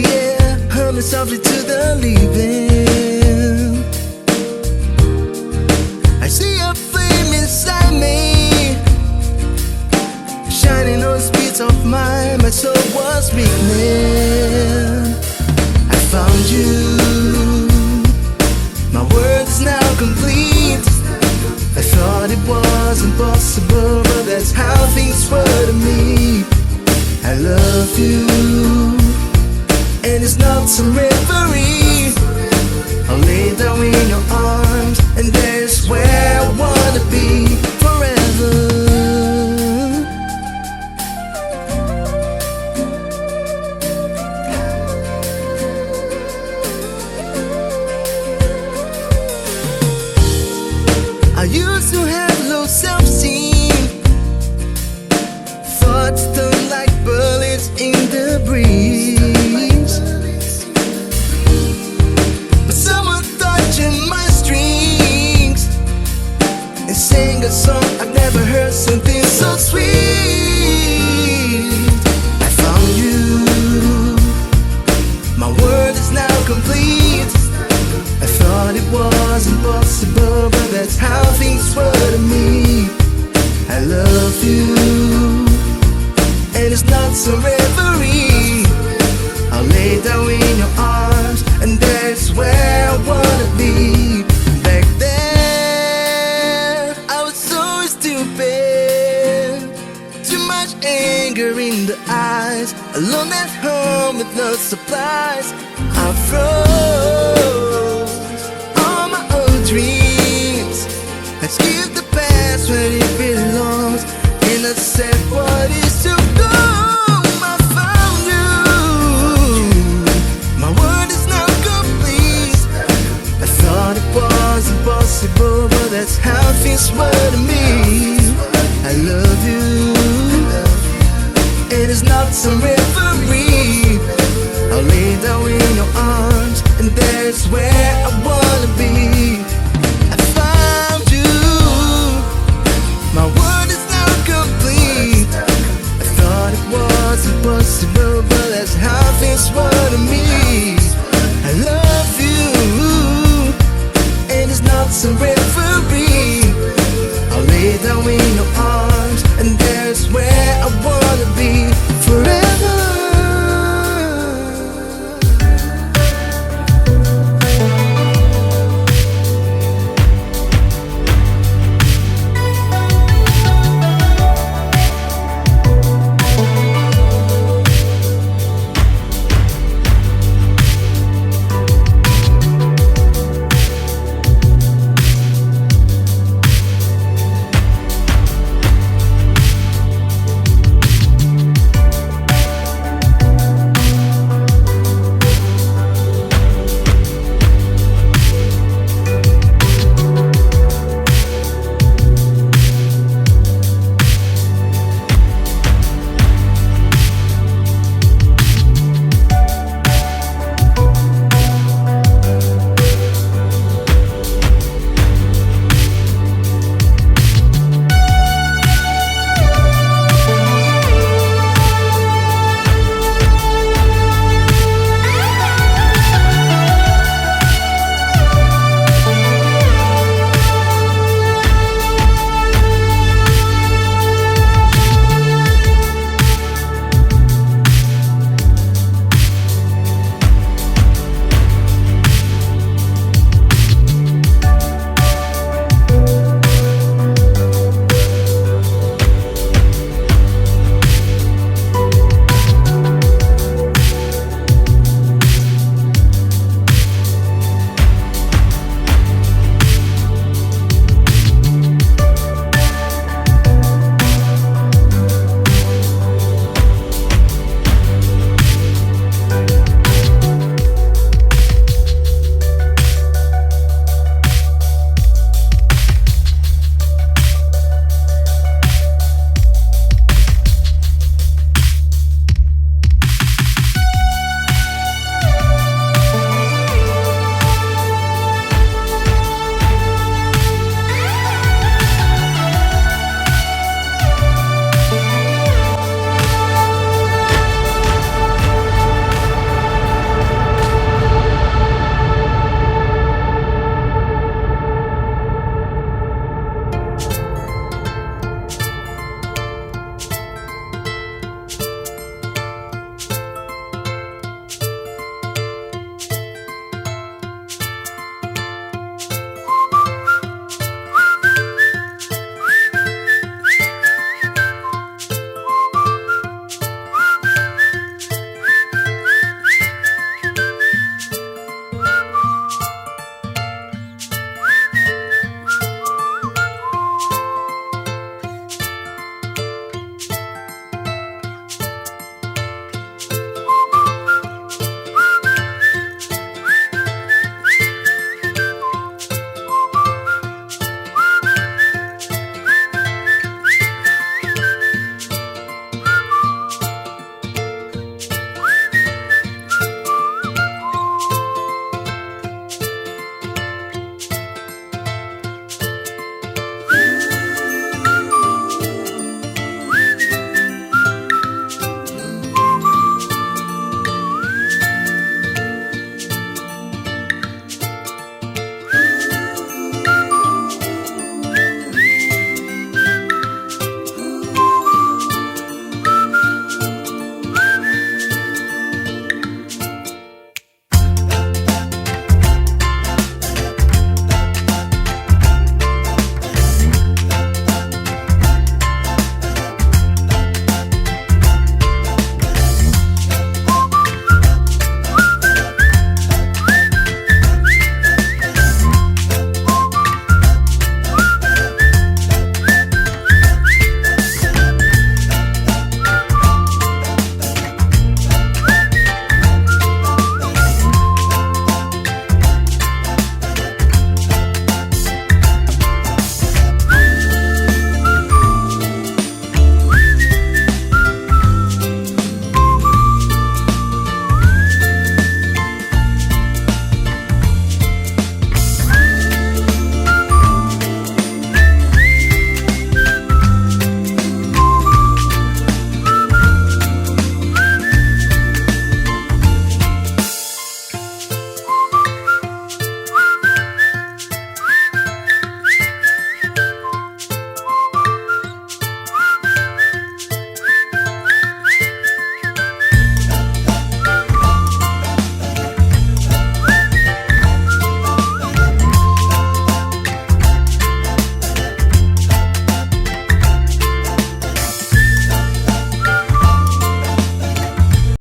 the air, humming softly to the living. I see a flame inside me, shining on the speeds of mine. My soul was weakening. I found you, my world is now complete. I thought it was impossible, but that's how things were to me. I love you, and it's not some reverie. I'll lay down in your arms, and there's where I wanna be forever. I used to have low self-esteem, thoughts don't like bullets in the breeze. But someone touching my strings and sing a song I've never heard, something so sweet. I found you, my world is now complete. I thought it was impossible, but that's how things were to me. I love you, and it's not some reverie. I'll lay down in your arms, and that's where I wanna be. Back then, I was so stupid, too much anger in the eyes, alone at home with no supplies. I froze all my old dreams. Let's give the past where it belongs, and I said what is to go. I found you, my world is now complete. I thought it was impossible, but that's how things were to me. I love you, it is not some reverie. I'll lay down in your arms, and that's where I wanna be. I found you, my world is now complete. I thought it was impossible, but that's how things were to me.